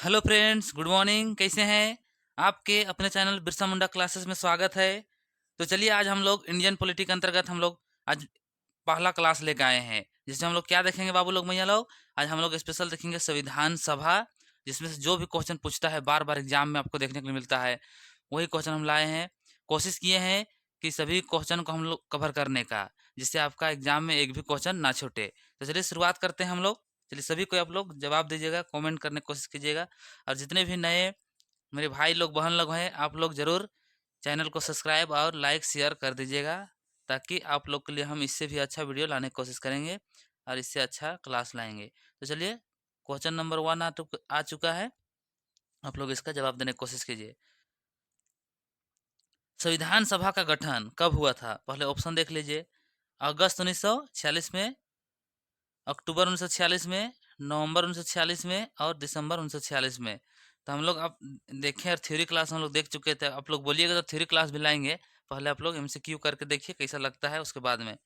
Hello friends, good morning. कैसे हैं? आपके अपने चैनल बिरसा मुंडा क्लासेस में स्वागत है। तो चलिए, आज हम लोग इंडियन पॉलिटी के अंतर्गत हम लोग आज पहला क्लास लेकर आए हैं, जिसमें हम लोग क्या देखेंगे बाबू लोग, मैया लोग। आज हम लोग स्पेशल देखेंगे संविधान सभा, जिसमें से जो भी क्वेश्चन पूछता है बार बार एग्जाम में आपको देखने को मिलता है, वही क्वेश्चन हम लाए हैं। कोशिश किए हैं कि सभी क्वेश्चन को हम लोग कवर करने का, जिससे आपका एग्जाम में एक भी क्वेश्चन ना छूटे। तो चलिए शुरुआत करते हैं हम लोग। चलिए, सभी को आप लोग जवाब दीजिएगा, कमेंट करने की कोशिश कीजिएगा। और जितने भी नए मेरे भाई लोग बहन लोग हैं, आप लोग ज़रूर चैनल को सब्सक्राइब और लाइक शेयर कर दीजिएगा, ताकि आप लोग के लिए हम इससे भी अच्छा वीडियो लाने की कोशिश करेंगे और इससे अच्छा क्लास लाएंगे। तो चलिए, क्वेश्चन नंबर 1 आ चुका है। आप लोग इसका जवाब देने की कोशिश कीजिए। संविधान सभा का गठन कब हुआ था? पहले ऑप्शन देख लीजिए। अगस्त 1946 में, अक्टूबर 1946 में, नवंबर 1946 में और दिसंबर 1946 में। तो हम लोग अब देखें, और थ्योरी क्लास हम लोग देख चुके थे। आप लोग बोलिएगा तो थ्योरी क्लास भी लाएंगे। पहले आप लोग एमसीक्यू करके देखिए कैसा लगता है, उसके बाद में।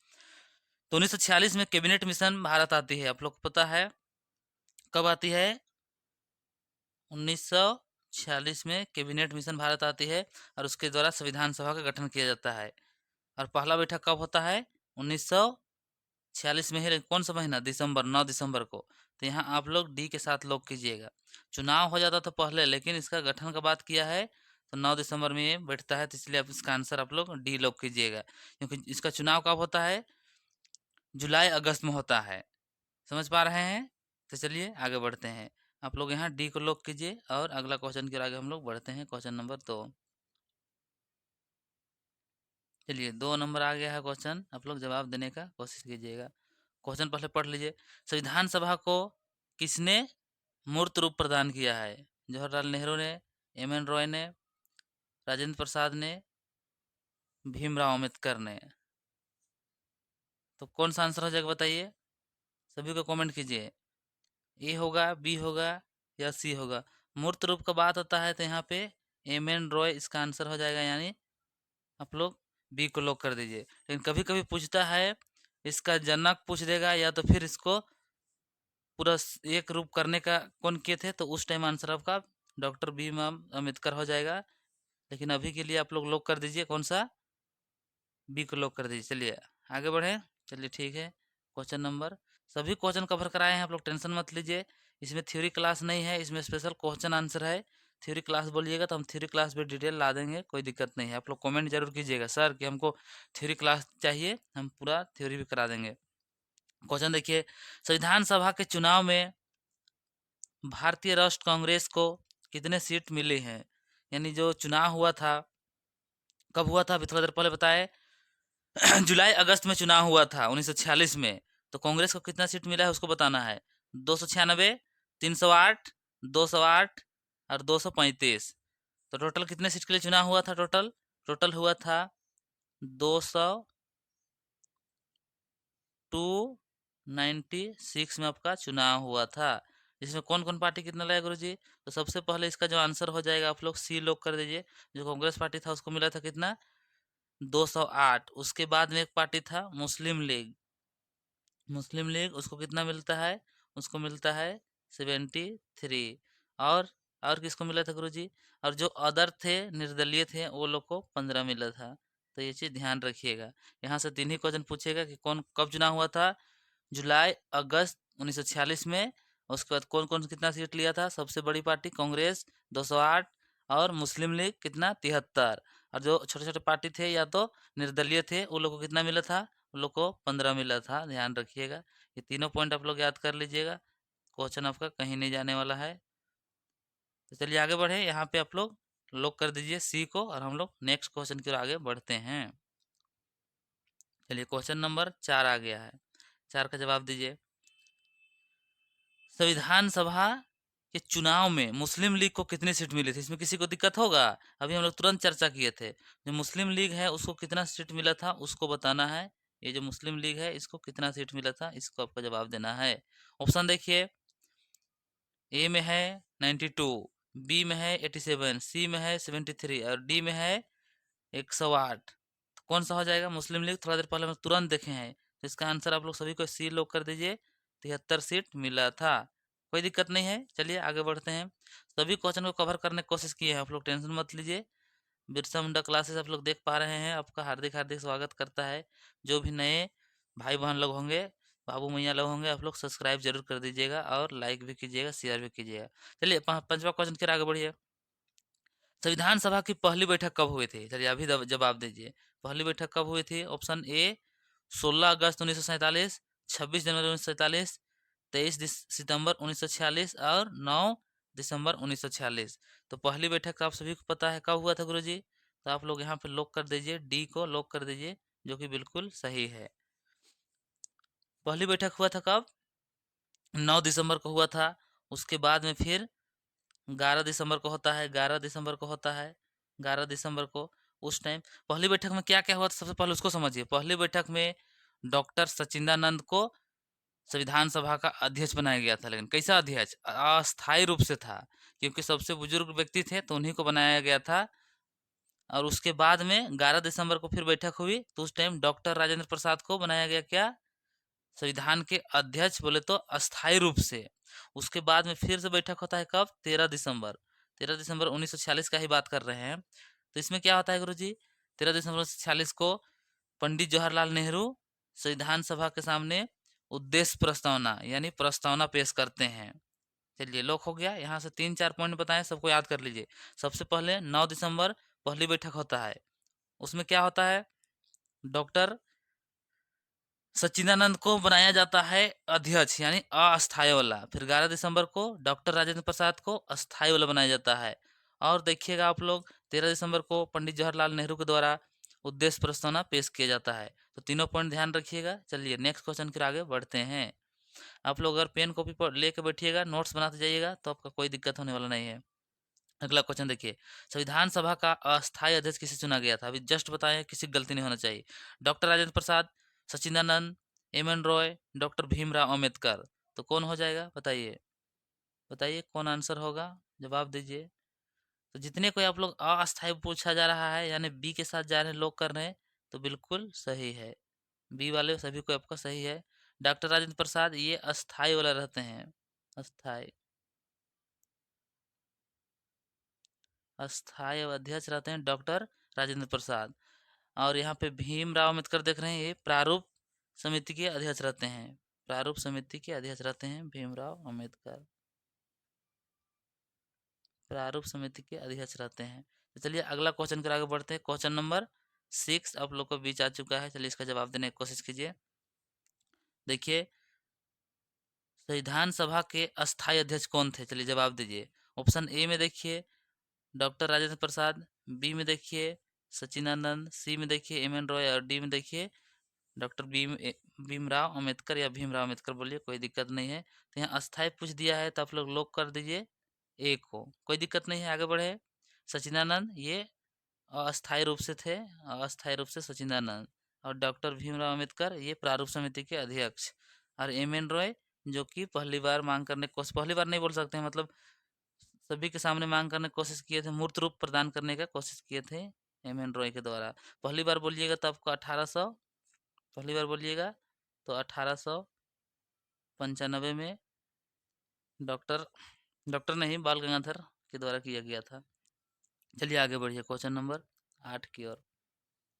तो 1946 में कैबिनेट मिशन भारत आती है। आप लोग को पता है कब आती है? 1946 में कैबिनेट मिशन भारत आती है, और उसके द्वारा संविधान सभा का गठन किया जाता है। और पहला बैठक कब होता है? 1946 में ही, लेकिन कौन सा महीना? दिसंबर, 9 दिसंबर को। तो यहाँ आप लोग डी के साथ लॉक कीजिएगा। चुनाव हो जाता था पहले, लेकिन इसका गठन का बात किया है तो 9 दिसंबर में ये बैठता है, तो इसलिए आप इसका आंसर आप लोग डी लॉक कीजिएगा, क्योंकि इसका चुनाव कब होता है? जुलाई अगस्त में होता है। समझ पा रहे हैं? तो चलिए आगे बढ़ते हैं। आप लोग यहाँ डी को लॉक कीजिए, और अगला क्वेश्चन के आगे हम लोग बढ़ते हैं। Question number 2। चलिए, 2 नंबर आ गया है क्वेश्चन, आप लोग जवाब देने का कोशिश कीजिएगा। क्वेश्चन पहले पढ़ लीजिए। संविधान सभा को किसने मूर्त रूप प्रदान किया है? जवाहरलाल नेहरू ने, एम एन रॉय ने, राजेंद्र प्रसाद ने, भीमराव अम्बेडकर ने। तो कौन सा आंसर हो जाएगा बताइए? सभी को कमेंट कीजिए। ए होगा, बी होगा या सी होगा? मूर्त रूप का बात होता है तो यहाँ पे एम एन रॉय इसका आंसर हो जाएगा, यानी आप लोग बी को लॉक कर दीजिए। लेकिन कभी कभी पूछता है, इसका जनक पूछ देगा, या तो फिर इसको पूरा एक रूप करने का कौन किए थे, तो उस टाइम आंसर आपका डॉक्टर भीम अम्बेडकर हो जाएगा। लेकिन अभी के लिए आप लोग लॉक कर दीजिए, कौन सा? बी को लॉक कर दीजिए। चलिए आगे बढ़े। चलिए ठीक है। क्वेश्चन नंबर, सभी क्वेश्चन कवर कराए हैं, आप लोग टेंशन मत लीजिए। इसमें थ्योरी क्लास नहीं है, इसमें स्पेशल क्वेश्चन आंसर है। थ्योरी क्लास बोलिएगा तो हम थ्योरी क्लास भी डिटेल ला देंगे, कोई दिक्कत नहीं है। आप लोग कमेंट जरूर कीजिएगा सर कि हमको थ्योरी क्लास चाहिए, हम पूरा थ्योरी भी करा देंगे। क्वेश्चन देखिए, संविधान सभा के चुनाव में भारतीय राष्ट्र कांग्रेस को कितने सीट मिली हैं? यानी जो चुनाव हुआ था, कब हुआ था अभी थोड़ा देर पहले बताए। जुलाई अगस्त में चुनाव हुआ था 1946 में। तो कांग्रेस को कितना सीट मिला है उसको बताना है। 296, 308, 208 और 235। तो टोटल कितने सीट के लिए चुनाव हुआ था? टोटल टोटल हुआ था 296 में आपका चुनाव हुआ था। जिसमें कौन कौन पार्टी कितना लाया गुरु जी? तो सबसे पहले इसका जो आंसर हो जाएगा, आप लोग सी लॉक कर दीजिए। जो कांग्रेस पार्टी था उसको मिला था कितना? 208। उसके बाद में एक पार्टी था मुस्लिम लीग। मुस्लिम लीग, उसको कितना मिलता है? उसको मिलता है 73। और और किसको मिला था गुरु जी? और जो अदर थे, निर्दलीय थे, वो लोग को 15 मिला था। तो ये चीज़ ध्यान रखिएगा। यहाँ से 3 ही क्वेश्चन पूछेगा कि कौन कब चुनाव हुआ था? जुलाई अगस्त 1946 में। उसके बाद कौन कौन कितना सीट लिया था? सबसे बड़ी पार्टी कांग्रेस 208, और मुस्लिम लीग कितना? 73। और जो छोटे छोटे पार्टी थे या तो निर्दलीय थे, वो लोग को कितना मिला था? उन लोग को 15 मिला था। ध्यान रखिएगा, ये तीनों पॉइंट आप लोग याद कर लीजिएगा। क्वेश्चन आपका कहीं नहीं जाने वाला है। तो चलिए आगे बढ़े। यहाँ पे आप लोग लॉक कर दीजिए सी को, और हम लोग नेक्स्ट क्वेश्चन की ओर आगे बढ़ते हैं। चलिए, क्वेश्चन नंबर 4 आ गया है। 4 का जवाब दीजिए। संविधान सभा के चुनाव में मुस्लिम लीग को कितनी सीट मिली थी? इसमें किसी को दिक्कत होगा? अभी हम लोग तुरंत चर्चा किए थे। जो मुस्लिम लीग है उसको कितना सीट मिला था उसको बताना है। ये जो मुस्लिम लीग है इसको कितना सीट मिला था, इसको आपको जवाब देना है। ऑप्शन देखिए। ए में है 92, बी में है 87, सी में है 73 और डी में है 108। तो कौन सा हो जाएगा? मुस्लिम लीग थोड़ा देर पहले हम तुरंत देखे हैं, तो इसका आंसर आप लोग सभी को सी लोग कर दीजिए। 73 सीट मिला था। कोई दिक्कत नहीं है। चलिए आगे बढ़ते हैं। सभी क्वेश्चन को कवर करने की कोशिश किए हैं, आप लोग टेंशन मत लीजिए। बिरसा मुंडा क्लासेस आप लोग देख पा रहे हैं, आपका हार्दिक हार्दिक स्वागत करता है। जो भी नए भाई बहन लोग होंगे, बाबू मैया लोग होंगे, आप लोग सब्सक्राइब जरूर कर दीजिएगा और लाइक भी कीजिएगा, शेयर भी कीजिएगा। चलिए पंचवा क्वेश्चन फिर आगे बढ़िए। संविधान सभा की पहली बैठक कब हुई थी? चलिए अभी जवाब दीजिए। पहली बैठक कब हुई थी? ऑप्शन ए 16 अगस्त 1947, 26 जनवरी 1947, 23 सितंबर 1946 और 9 दिसंबर 1946। तो पहली बैठक आप सभी को पता है कब हुआ था गुरुजी? तो आप लोग यहाँ पे लॉक कर दीजिए, डी को लॉक कर दीजिए, जो कि बिल्कुल सही है। पहली बैठक हुआ था कब? 9 दिसंबर को हुआ था। उसके बाद में फिर 11 दिसंबर को होता है, 11 दिसंबर को होता है, 11 दिसंबर को। उस टाइम पहली बैठक में क्या क्या हुआ था, सबसे पहले उसको समझिए। पहली बैठक में डॉक्टर सचिदानंद को संविधान सभा का अध्यक्ष बनाया गया था। लेकिन कैसा अध्यक्ष? अस्थायी रूप से था, क्योंकि सबसे बुजुर्ग व्यक्ति थे तो उन्हीं को बनाया गया था। और उसके बाद में 11 दिसंबर को फिर बैठक हुई, तो उस टाइम डॉक्टर राजेंद्र प्रसाद को बनाया गया क्या? संविधान के अध्यक्ष, बोले तो अस्थायी रूप से। उसके बाद में फिर से बैठक होता है कब? 13 दिसंबर। 13 दिसंबर 1946 का ही बात कर रहे हैं। तो इसमें क्या होता है गुरु जी? 13 दिसंबर 1946 को पंडित जवाहरलाल नेहरू संविधान सभा के सामने उद्देश्य प्रस्तावना यानी प्रस्तावना पेश करते हैं। चलिए लोक हो गया। यहाँ से 3-4 पॉइंट बताएं, सबको याद कर लीजिए। सबसे पहले 9 दिसंबर पहली बैठक होता है। उसमें क्या होता है? डॉक्टर सच्चिदानंद को बनाया जाता है अध्यक्ष यानी अस्थायी वाला। फिर 11 दिसंबर को डॉक्टर राजेंद्र प्रसाद को अस्थायी वाला बनाया जाता है। और देखिएगा आप लोग, 13 दिसंबर को पंडित जवाहरलाल नेहरू के द्वारा उद्देश्य प्रस्तावना पेश किया जाता है। तो तीनों पॉइंट ध्यान रखिएगा। चलिए नेक्स्ट क्वेश्चन फिर आगे बढ़ते हैं। आप लोग अगर पेन कॉपी पर लेके बैठिएगा, नोट्स बनाते जाइएगा, तो आपका कोई दिक्कत होने वाला नहीं है। अगला क्वेश्चन देखिए। संविधान सभा का अस्थायी अध्यक्ष किसे चुना गया था? अभी जस्ट बताएं, किसी गलती नहीं होना चाहिए। Doctor Rajendra Prasad, Sachchidanand, M N Roy, doctor Bhimrao Ambedkar. तो कौन हो जाएगा? बताइए, बताइए कौन आंसर होगा, जवाब दीजिए। तो जितने कोई आप लोग अस्थायी पूछा जा रहा है यानी बी के साथ जा रहे हैं, लोग कर रहे हैं, तो बिल्कुल सही है। बी वाले सभी को आपका सही है। डॉक्टर राजेंद्र प्रसाद ये अस्थायी वाला रहते हैं, अस्थायी अस्थायी अध्यक्ष रहते हैं डॉक्टर राजेंद्र प्रसाद। और यहाँ पे भीमराव अम्बेडकर देख रहे हैं, ये प्रारूप समिति के अध्यक्ष रहते हैं। प्रारूप समिति के अध्यक्ष रहते हैं भीमराव अम्बेडकर, प्रारूप समिति के अध्यक्ष रहते हैं। तो चलिए अगला क्वेश्चन कर आगे बढ़ते हैं। क्वेश्चन नंबर 6 आप लोग को बीच आ चुका है। चलिए इसका जवाब देने की कोशिश कीजिए। देखिए, संविधान सभा के अस्थायी अध्यक्ष कौन थे? चलिए जवाब दीजिए। ऑप्शन ए में देखिए डॉक्टर राजेंद्र प्रसाद, बी में देखिए सचिदानंद, सी में देखिए एम एन रॉय और डी में देखिए डॉक्टर भीमराव अम्बेडकर या भीमराव अम्बेडकर बोलिए, कोई दिक्कत नहीं है। तो यहाँ अस्थायी पूछ दिया है, तो आप लोग लॉक कर दीजिए ए को, कोई दिक्कत नहीं है, आगे बढ़े। सचिदानंद ये अस्थायी रूप से थे, अस्थायी रूप से सचिदानंद। और डॉक्टर भीमराव अम्बेडकर ये प्रारूप समिति के अध्यक्ष। और एम एन रॉय जो कि पहली बार मांग करने की कोशिश, पहली बार नहीं बोल सकते हैं, मतलब सभी के सामने मांग करने की कोशिश किए थे, मूर्त रूप प्रदान करने का कोशिश किए थे एम एन रॉय के द्वारा। पहली बार बोलिएगा तो आपको 1800, पहली बार बोलिएगा तो 1895 में डॉक्टर डॉक्टर नहीं बाल गंगाधर के द्वारा किया गया था। चलिए आगे बढ़िए क्वेश्चन नंबर 8 की ओर।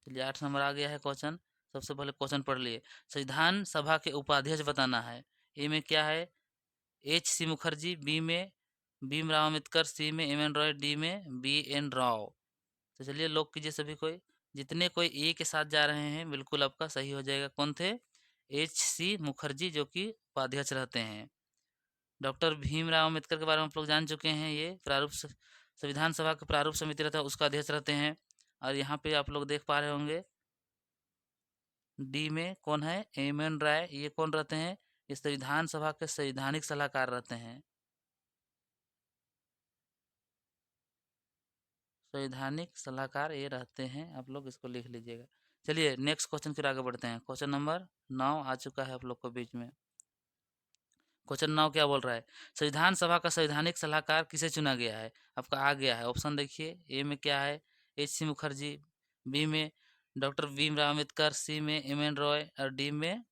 चलिए 8 नंबर आ गया है क्वेश्चन। सबसे पहले क्वेश्चन पढ़ लिए। संविधान सभा के उपाध्यक्ष बताना है। ए में क्या है? एच सी मुखर्जी, बी में भीमराव अम्बेडकर, सी में एम एन रॉय, डी में बी एन राव। तो चलिए लोग कीजिए सभी कोई, जितने कोई ए के साथ जा रहे हैं बिल्कुल आपका सही हो जाएगा। कौन थे? एच सी मुखर्जी जो कि उपाध्यक्ष रहते हैं। डॉक्टर भीमराव अम्बेडकर के बारे में आप लोग जान चुके हैं, ये संविधान सभा के प्रारूप समिति रहता है उसका अध्यक्ष रहते हैं। और यहाँ पे आप लोग देख पा रहे होंगे डी में कौन है? एम एन राय, ये कौन रहते हैं? ये संविधान सभा के संवैधानिक सलाहकार रहते हैं, संवैधानिक सलाहकार ये रहते हैं, आप लोग इसको लिख लीजिएगा। चलिए नेक्स्ट क्वेश्चन फिर आगे बढ़ते हैं। क्वेश्चन नंबर 9 आ चुका है आप लोग को बीच में। क्वेश्चन 9 क्या बोल रहा है? संविधान सभा का संवैधानिक सलाहकार किसे चुना गया है? आपका आ गया है ऑप्शन देखिए। ए में क्या है? एच सी मुखर्जी, बी में डॉक्टर भीमराव अम्बेडकर, सी में एम एन रॉय और डी में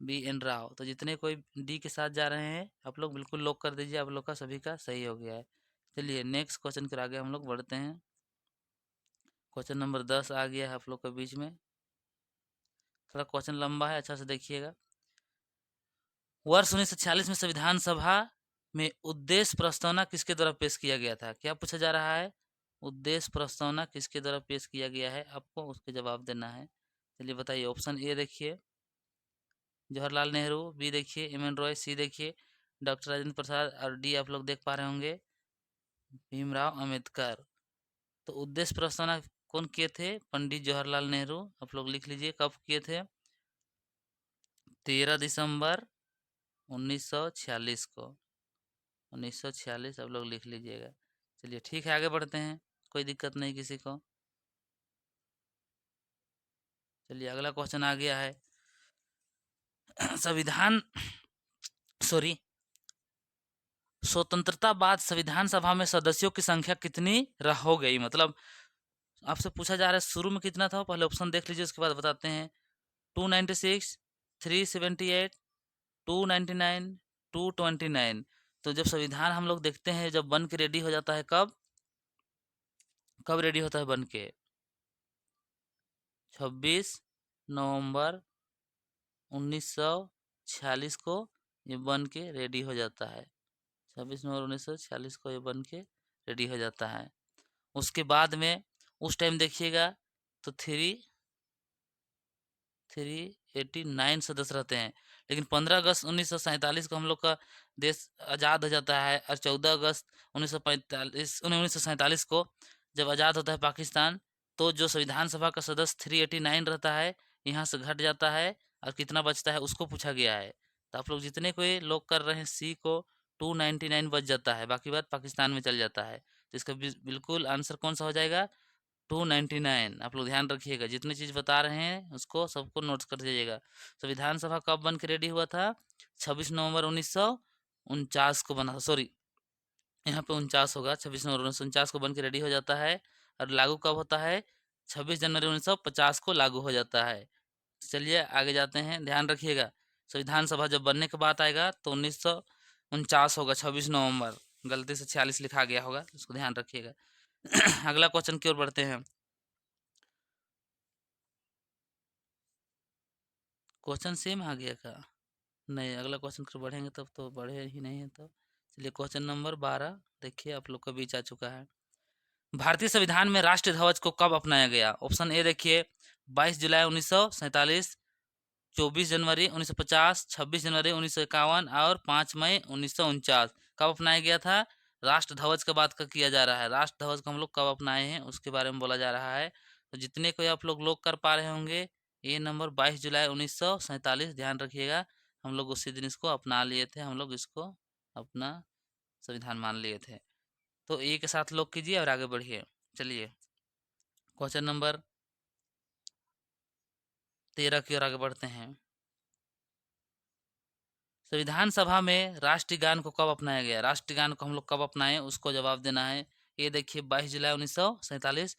BN राव। तो जितने कोई डी के साथ जा रहे हैं आप लोग बिल्कुल लॉक कर दीजिए, आप लोग का सभी का सही हो गया है। चलिए नेक्स्ट क्वेश्चन के आगे हम लोग बढ़ते हैं। क्वेश्चन नंबर 10 आ गया है आप लोग के बीच में। थोड़ा क्वेश्चन लंबा है, अच्छा से देखिएगा। वर्ष 1946 में संविधान सभा में उद्देश्य प्रस्तावना किसके द्वारा पेश किया गया था? क्या पूछा जा रहा है? उद्देश्य प्रस्तावना किसके द्वारा पेश किया गया है, आपको उसके जवाब देना है। चलिए बताइए। ऑप्शन ए देखिए जवाहरलाल नेहरू, बी देखिए एम एन रॉय, सी देखिए डॉक्टर राजेंद्र प्रसाद और डी आप लोग देख पा रहे होंगे भीमराव अंबेडकर। तो उद्देश्य प्रस्तावना कौन किए थे? पंडित जवाहरलाल नेहरू। आप लोग लिख लीजिए कब किए थे? 13 दिसंबर 1946 को। 1946 आप लोग लिख लीजिएगा। चलिए ठीक है, आगे बढ़ते हैं, कोई दिक्कत नहीं किसी को। चलिए अगला क्वेश्चन आ गया है। संविधान सॉरी स्वतंत्रता बाद संविधान सभा में सदस्यों की संख्या कितनी हो गई? मतलब आपसे पूछा जा रहा है शुरू में कितना था, पहले ऑप्शन देख लीजिए उसके बाद बताते हैं। 296, 378, 299, 229। तो जब संविधान हम लोग देखते हैं जब बन के रेडी हो जाता है, कब कब रेडी होता है बन के? 26 नवंबर 1946 को ये बन के रेडी हो जाता है। 26 नवंबर 1946 को ये बन के रेडी हो जाता है। उसके बाद में उस टाइम देखिएगा तो 389 सदस्य रहते हैं। लेकिन 15 अगस्त 1947 को हम लोग का देश आज़ाद हो जाता है और 14 अगस्त 1947 को जब आज़ाद होता है पाकिस्तान, तो जो संविधान सभा का सदस्य 389 रहता है यहाँ से घट जाता है और कितना बचता है उसको पूछा गया है। तो आप लोग जितने कोई लोग कर रहे हैं सी को 299 बच जाता है, बाकी बात पाकिस्तान में चल जाता है। तो इसका बिल्कुल आंसर कौन सा हो जाएगा? 299। आप लोग ध्यान रखिएगा, जितनी चीज़ बता रहे हैं उसको सबको नोट्स कर दीजिएगा। संविधान सभा कब बन के रेडी हुआ था? 26 नवंबर 1949 को बना था। सॉरी, यहाँ पे 49 होगा। 26 नवंबर 1949 को बन के रेडी हो जाता है और लागू कब होता है? 26 जनवरी 1950 को लागू हो जाता है। चलिए आगे जाते हैं, ध्यान रखिएगा। संविधान सभा जब बनने के बाद आएगा तो 1949 होगा, 26 नवंबर। गलती से 46 लिखा गया होगा, इसको ध्यान रखिएगा। अगला क्वेश्चन की ओर बढ़ते हैं। क्वेश्चन सेम आ गया का? नहीं, अगला क्वेश्चन पर बढ़ेंगे तब तो बढ़े ही नहीं है तो। चलिए क्वेश्चन नंबर 12 देखिए आप लोग का बीच आ चुका है। भारतीय संविधान में राष्ट्रीय ध्वज को कब अपनाया गया? ऑप्शन ए देखिए 22 जुलाई 1947, 24 जनवरी 1950, 26 जनवरी 1951 और 5 मई 1949। कब अपनाया गया था? राष्ट्र ध्वज का बात का किया जा रहा है। राष्ट्र ध्वज को हम लोग कब अपनाए हैं उसके बारे में बोला जा रहा है। तो जितने कोई आप लोग कर पा रहे होंगे, ये नंबर 22 जुलाई 1947 ध्यान रखिएगा। हम लोग उसी दिन इसको अपना लिए थे, हम लोग इसको अपना संविधान मान लिए थे। तो ए के साथ लोग कीजिए और आगे बढ़िए। चलिए क्वेश्चन नंबर 13 की ओर आगे बढ़ते हैं। संविधान सभा में राष्ट्रीय गान को कब अपनाया गया? राष्ट्रीय गान को हम लोग कब अपनाए उसको जवाब देना है। ये देखिए 22 जुलाई 1947,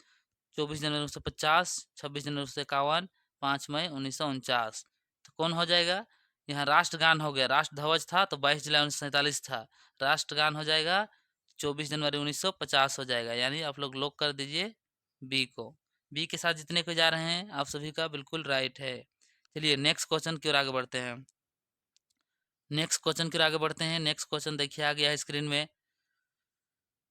24 जनवरी 1950, 26 जनवरी 1951, 5 मई 1949। तो कौन हो जाएगा? यहाँ राष्ट्रगान हो गया, राष्ट्र ध्वज था तो 22 जुलाई 1947 था, राष्ट्रगान हो जाएगा 24 जनवरी 1950 हो जाएगा। यानी आप लोग कर दीजिए बी को। बी के साथ जितने को जा रहे हैं आप सभी का बिल्कुल राइट है। चलिए नेक्स्ट क्वेश्चन की ओर आगे बढ़ते हैं। नेक्स्ट क्वेश्चन की ओर आगे बढ़ते हैं। नेक्स्ट क्वेश्चन देखिए आ गया है स्क्रीन में।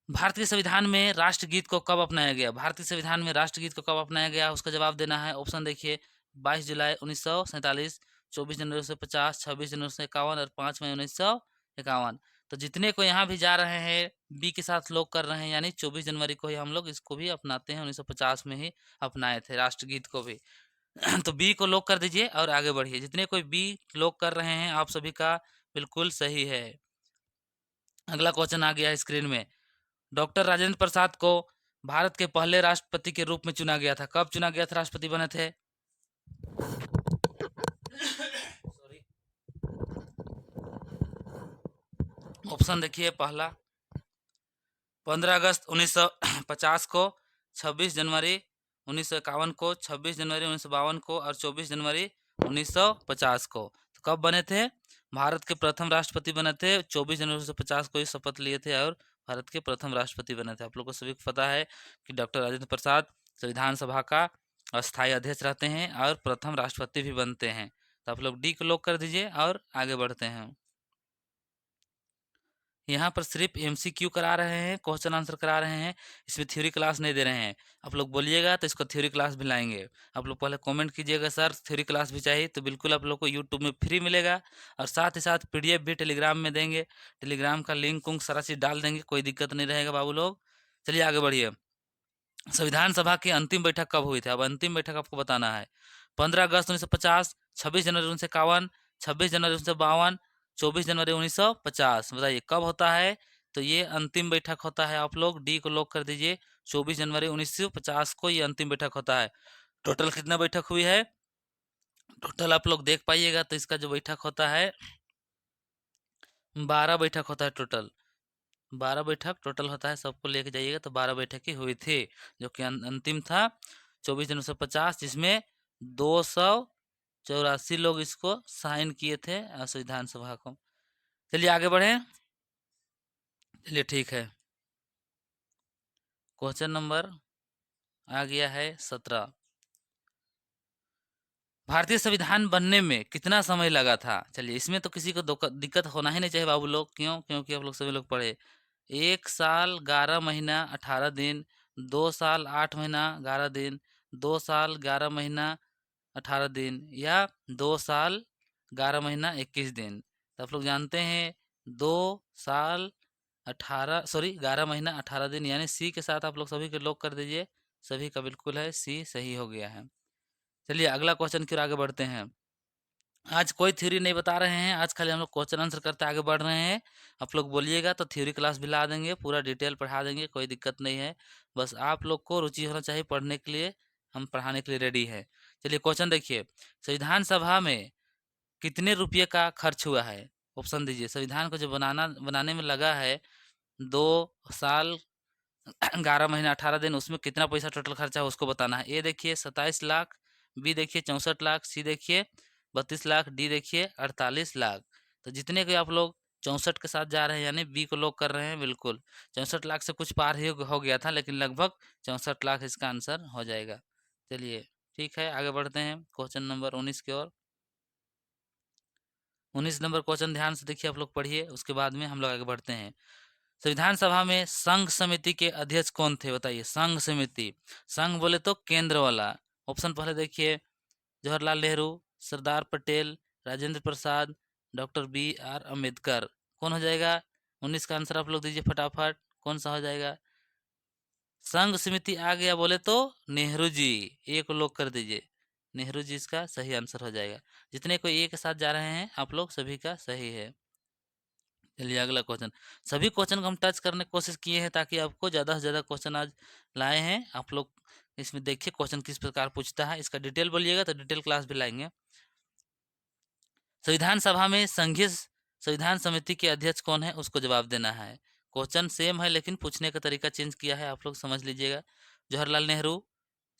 भारतीय संविधान में राष्ट्रगीत को कब अपनाया गया? भारतीय संविधान में राष्ट्रगीत को कब अपनाया गया उसका जवाब देना है। ऑप्शन देखिए 22 जुलाई 1947, 24 जनवरी 1950, 26 जनवरी 1951 और 5 मई 1951। तो जितने को यहाँ भी जा रहे हैं बी के साथ लोग कर रहे हैं, यानी 24 जनवरी को ही हम लोग इसको भी अपनाते हैं। 1950 में ही अपनाए थे राष्ट्रगीत को भी। तो बी को लोग कर दीजिए और आगे बढ़िए। जितने कोई बी लोग कर रहे हैं आप सभी का बिल्कुल सही है। अगला क्वेश्चन आ गया है स्क्रीन में। डॉक्टर राजेंद्र प्रसाद को भारत के पहले राष्ट्रपति के रूप में चुना गया था। कब चुना गया था, राष्ट्रपति बने थे? ऑप्शन देखिए पहला 15 अगस्त 1950 को, 26 जनवरी 1951 को, 26 जनवरी 1952 को और 24 जनवरी 1950 को। तो कब बने थे? भारत के प्रथम राष्ट्रपति बने थे 24 जनवरी 1950 को ही शपथ लिए थे और भारत के प्रथम राष्ट्रपति बने थे। आप लोग को सभी को पता है कि डॉक्टर राजेंद्र प्रसाद संविधान सभा का अस्थायी अध्यक्ष रहते हैं और प्रथम राष्ट्रपति भी बनते हैं। तो आप लोग डी को लॉक कर दीजिए और आगे बढ़ते हैं। यहाँ पर सिर्फ एमसीक्यू करा रहे हैं, क्वेश्चन आंसर करा रहे हैं, इसमें थ्योरी क्लास नहीं दे रहे हैं। आप लोग बोलिएगा तो इसको थ्योरी क्लास भी लाएंगे। आप लोग पहले कमेंट कीजिएगा सर थ्योरी क्लास भी चाहिए, तो बिल्कुल आप लोग को यूट्यूब में फ्री मिलेगा और साथ ही साथ पीडीएफ भी टेलीग्राम में देंगे। टेलीग्राम का लिंक उंक सारा चीज़ डाल देंगे, कोई दिक्कत नहीं रहेगा बाबू लोग। चलिए आगे बढ़िए। संविधान सभा की अंतिम बैठक कब हुई थी? अब अंतिम बैठक आपको बताना है। 15 अगस्त 1950, 26 जनवरी 1951, 26 जनवरी 1952, 24 जनवरी 1950। बताइए कब होता है? तो ये अंतिम बैठक होता है। आप लोग डी को लॉक कर दीजिए। 24 जनवरी 1950 को ये अंतिम बैठक होता है। टोटल कितना बैठक हुई है? टोटल आप लोग देख पाइएगा तो इसका जो बैठक होता है 12 बैठक होता है टोटल। 12 बैठक टोटल होता है, सबको लेके जाइएगा तो 12 बैठक ही हुई थी, जो कि अंतिम था 24 जनवरी 1950, जिसमें 284 लोग इसको साइन किए थे संविधान सभा को। चलिए आगे बढ़े। चलिए ठीक है, क्वेश्चन नंबर आ गया है 17। भारतीय संविधान बनने में कितना समय लगा था? चलिए इसमें तो किसी को दिक्कत होना ही नहीं चाहिए बाबू लोग। क्यों? क्योंकि आप लोग सभी लोग पढ़े 1 साल 11 महीना 18 दिन, 2 साल 8 महीना 11 दिन, 2 साल 11 महीना 18 दिन, या 2 साल 11 महीना 21 दिन। तो आप लोग जानते हैं 2 साल 11 महीना 18 दिन, यानी सी के साथ आप लोग सभी के लॉक कर दीजिए। सभी का बिल्कुल है, सी सही हो गया है। चलिए अगला क्वेश्चन की ओर आगे बढ़ते हैं। आज कोई थ्योरी नहीं बता रहे हैं, आज खाली हम लोग क्वेश्चन आंसर करते आगे बढ़ रहे हैं। आप लोग बोलिएगा तो थ्योरी क्लास भी ला देंगे, पूरा डिटेल पढ़ा देंगे, कोई दिक्कत नहीं है। बस आप लोग को रुचि होना चाहिए पढ़ने के लिए, हम पढ़ाने के लिए रेडी हैं। चलिए क्वेश्चन देखिए, संविधान सभा में कितने रुपये का खर्च हुआ है? ऑप्शन दीजिए। संविधान को जो बनाने में लगा है 2 साल 11 महीना 18 दिन, उसमें कितना पैसा टोटल खर्चा है उसको बताना है। ए देखिए 27 लाख, बी देखिए 64 लाख, सी देखिए 32 लाख, डी देखिए 48 लाख। तो जितने के आप लोग 64 के साथ जा रहे हैं, यानी बी को लॉक कर रहे हैं, बिल्कुल 64 लाख से कुछ पार ही हो गया था, लेकिन लगभग 64 लाख इसका आंसर हो जाएगा। चलिए ठीक है, आगे बढ़ते हैं क्वेश्चन नंबर 19 की ओर। 19 नंबर क्वेश्चन ध्यान से देखिए, आप लोग पढ़िए, उसके बाद में हम लोग आगे बढ़ते हैं। संविधान सभा में संघ समिति के अध्यक्ष कौन थे? बताइए। संघ समिति, संघ बोले तो केंद्र वाला। ऑप्शन पहले देखिए, Jawaharlal Nehru, Sardar Patel, Rajendra Prasad, doctor B R Ambedkar. कौन हो जाएगा? 19 का आंसर आप लोग दीजिए फटाफट, कौन सा हो जाएगा? संघ समिति आ गया बोले तो नेहरू जी, ए को लॉक कर दीजिए। नेहरू जी इसका सही आंसर हो जाएगा। जितने कोई ए के साथ जा रहे हैं आप लोग सभी का सही है। चलिए अगला क्वेश्चन। सभी क्वेश्चन को हम टच करने की कोशिश किए हैं ताकि आपको ज़्यादा से ज़्यादा क्वेश्चन आज लाए हैं। आप लोग इसमें देखिए क्वेश्चन किस प्रकार पूछता है, इसका डिटेल बोलिएगा तो डिटेल क्लास भी लाएंगे। संविधान सभा में संघीय संविधान समिति के अध्यक्ष कौन है, उसको जवाब देना है। क्वेश्चन सेम है लेकिन पूछने का तरीका चेंज किया है, आप लोग समझ लीजिएगा। जवाहरलाल नेहरू,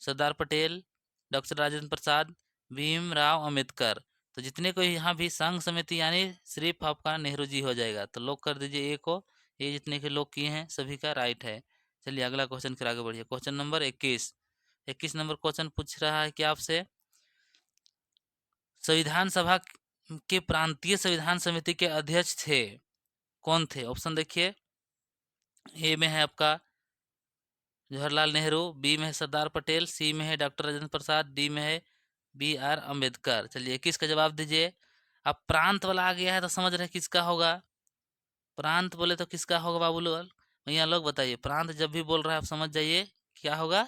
सरदार पटेल, डॉक्टर राजेंद्र प्रसाद, भीमराव अम्बेडकर। तो जितने को यहाँ भी संघ समिति यानी सिर्फ आपका नेहरू जी हो जाएगा, तो लॉक कर दीजिए ए को। ये जितने के लॉक किए हैं सभी का राइट है। चलिए अगला क्वेश्चन फिर आगे बढ़िए। Question number 21। 21 नंबर क्वेश्चन पूछ रहा है कि आपसे संविधान सभा के प्रांतीय संविधान समिति के अध्यक्ष थे, कौन थे? ऑप्शन देखिए, ए में है आपका जवाहरलाल नेहरू, बी में है सरदार पटेल, सी में है डॉक्टर राजेंद्र प्रसाद, डी में है बी आर अम्बेडकर। चलिए किसका जवाब दीजिए। अब प्रांत वाला आ गया है तो समझ रहे किसका होगा। प्रांत बोले तो किसका होगा बाबू लोग, भैया लोग बताइए। प्रांत जब भी बोल रहा है आप समझ जाइए क्या होगा।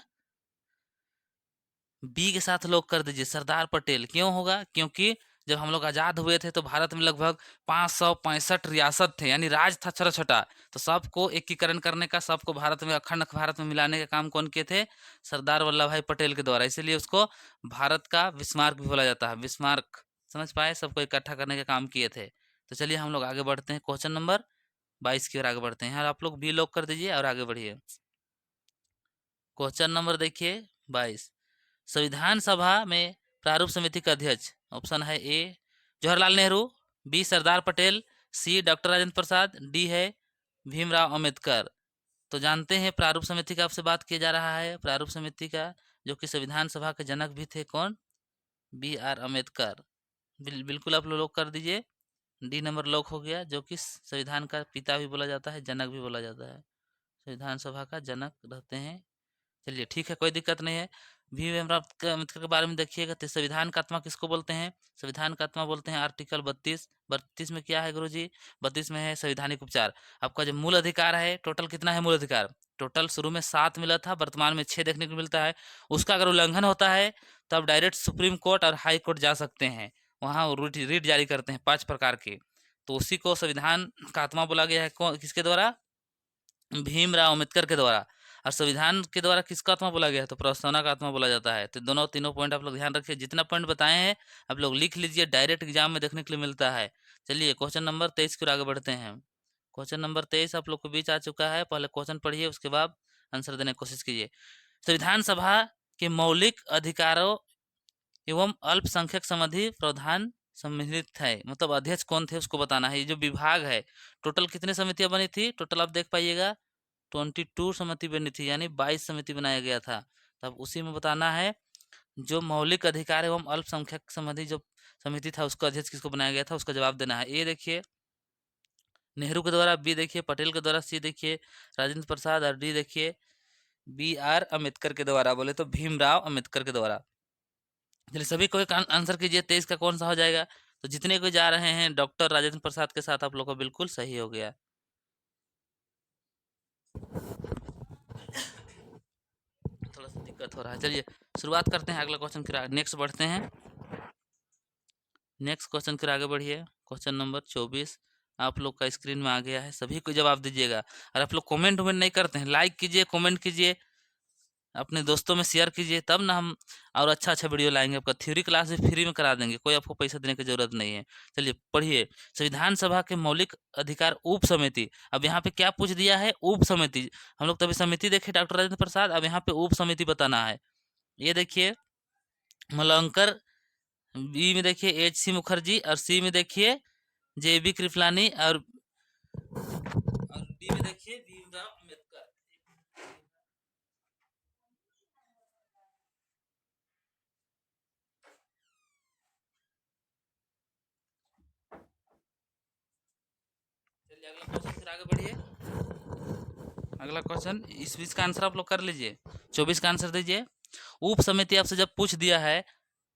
बी के साथ लॉक कर दीजिए, सरदार पटेल। क्यों होगा? क्योंकि जब हम लोग आज़ाद हुए थे तो भारत में लगभग 565 रियासत थे, यानी राज था छोटा छोटा। तो सबको एकीकरण करने का, सबको भारत में, अखंड भारत में मिलाने का काम कौन किए थे? सरदार वल्लभ भाई पटेल के द्वारा। इसीलिए उसको भारत का बिस्मार्क भी बोला जाता है, बिस्मार्क। समझ पाए? सबको इकट्ठा करने का काम किए थे। तो चलिए हम लोग आगे बढ़ते हैं, क्वेश्चन नंबर 22 की ओर आगे बढ़ते हैं। आप लोग बी लॉक कर दीजिए और आगे बढ़िए। क्वेश्चन नंबर देखिए 22। संविधान सभा में प्रारूप समिति का अध्यक्ष, ऑप्शन है ए जवाहरलाल नेहरू, बी सरदार पटेल, सी डॉक्टर राजेंद्र प्रसाद, डी है भीमराव अम्बेडकर। तो जानते हैं प्रारूप समिति का आपसे बात किया जा रहा है, प्रारूप समिति का, जो कि संविधान सभा के जनक भी थे, कौन? B R Ambedkar. बिल्कुल आप लोग कर दीजिए, डी नंबर लॉक हो गया, जो कि संविधान का पिता भी बोला जाता है, जनक भी बोला जाता है, संविधान सभा का जनक रहते हैं। चलिए ठीक है, कोई दिक्कत नहीं है। भीमराव अम्बेडकर के बारे में देखिएगा, तो संविधान का आत्मा किसको बोलते हैं? संविधान का आत्मा बोलते हैं आर्टिकल 32 में क्या है गुरुजी? 32 में है संवैधानिक उपचार। आपका जो मूल अधिकार है, टोटल कितना है मूल अधिकार? टोटल शुरू में 7 मिला था, वर्तमान में 6 देखने को मिलता है। उसका अगर उल्लंघन होता है तो आप डायरेक्ट सुप्रीम कोर्ट और हाई कोर्ट जा सकते हैं, वहाँ रीट जारी करते हैं 5 प्रकार के। तो उसी को संविधान का आत्मा बोला गया है, किसके द्वारा? भीमराव अम्बेडकर के द्वारा। और संविधान के द्वारा किसका आत्मा बोला गया है? तो प्रस्तावना का आत्मा बोला जाता है। तो दोनों तीनों पॉइंट आप लोग ध्यान रखिए, जितना पॉइंट बताए हैं आप लोग लिख लीजिए, डायरेक्ट एग्जाम में देखने के लिए मिलता है। चलिए क्वेश्चन नंबर 23 की ओर आगे बढ़ते हैं। क्वेश्चन नंबर 23 आप लोग के बीच आ चुका है। पहले क्वेश्चन पढ़िए, उसके बाद आंसर देने की कोशिश कीजिए। संविधान सभा के मौलिक अधिकारों एवं अल्पसंख्यक संबंधी प्रावधान सम्मिलित है, मतलब अध्यक्ष कौन थे उसको बताना है। ये जो विभाग है, टोटल कितने समितियां बनी थी? टोटल आप देख पाइएगा 22 समिति बनी थी, यानी 22 समिति बनाया गया था। तब उसी में बताना है जो मौलिक अधिकार एवं अल्पसंख्यक संबंधी जो समिति था, उसका अध्यक्ष किसको बनाया गया था, उसका जवाब देना है। ए देखिए नेहरू के द्वारा, बी देखिए पटेल के द्वारा, सी देखिए राजेंद्र प्रसाद, और डी देखिए बी आर अम्बेडकर के द्वारा। बोले तो भीमराव अम्बेडकर के द्वारा। चलिए सभी को एक आंसर कीजिए, 23 का कौन सा हो जाएगा? तो जितने कोई जा रहे हैं डॉक्टर राजेंद्र प्रसाद के साथ, आप लोग का बिल्कुल सही हो गया। थोड़ा सा दिक्कत हो रहा है। चलिए शुरुआत करते हैं अगला क्वेश्चन के, नेक्स्ट बढ़ते हैं। नेक्स्ट क्वेश्चन के आगे बढ़िए। क्वेश्चन नंबर 24 आप लोग का स्क्रीन में आ गया है, सभी को जवाब दीजिएगा। और आप लोग कमेंट वमेंट नहीं करते हैं, लाइक कीजिए, कमेंट कीजिए, अपने दोस्तों में शेयर कीजिए, तब ना हम और अच्छा अच्छा वीडियो लाएंगे। आपका थ्योरी क्लास भी फ्री में करा देंगे, कोई आपको पैसा देने की जरूरत नहीं है। चलिए पढ़िए, संविधान सभा के मौलिक अधिकार उप समिति। अब यहाँ पे क्या पूछ दिया है? उप समिति। हम लोग तभी समिति देखे डॉक्टर राजेंद्र प्रसाद, अब यहाँ पे उप समिति बताना है। ये देखिए मलंकर, बी में देखिए एच सी मुखर्जी, और सी में देखिए जे बी कृपलानी, और डी में देखिए भीमराव अम्बेडकर। चलिए अगला क्वेश्चन फिर आगे बढ़िए। अगला क्वेश्चन इस बीच का आंसर आप लोग कर लीजिए, 24 का आंसर दीजिए। उप समिति आपसे जब पूछ दिया है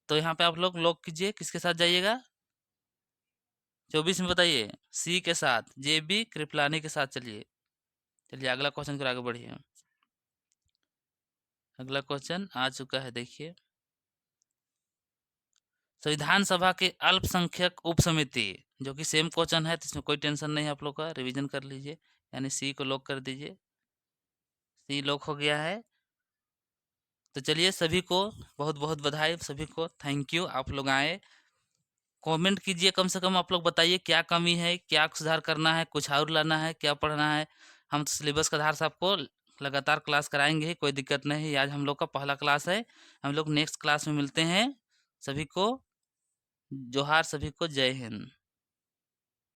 तो यहाँ पे आप लोग लॉक कीजिए, किसके साथ जाइएगा? 24 में बताइए, सी के साथ, जे बी कृपलानी के साथ। चलिए चलिए अगला क्वेश्चन फिर आगे बढ़िए। अगला क्वेश्चन आ चुका है, देखिए संविधान सभा के अल्पसंख्यक उप समिति, जो कि सेम क्वेश्चन है, तो इसमें कोई टेंशन नहीं है, आप लोग का रिवीजन कर लीजिए। यानी सी को लॉक कर दीजिए, सी लॉक हो गया है। तो चलिए सभी को बहुत बहुत बधाई, सभी को थैंक यू, आप लोग आए। कमेंट कीजिए, कम से कम आप लोग बताइए क्या कमी है, क्या सुधार करना है, कुछ और लाना है, क्या पढ़ना है। हम तो सिलेबस के आधार से आपको लगातार क्लास कराएंगे ही, कोई दिक्कत नहीं। आज हम लोग का पहला क्लास है, हम लोग नेक्स्ट क्लास में मिलते हैं। सभी को जोहार, सभी को जय हिंद।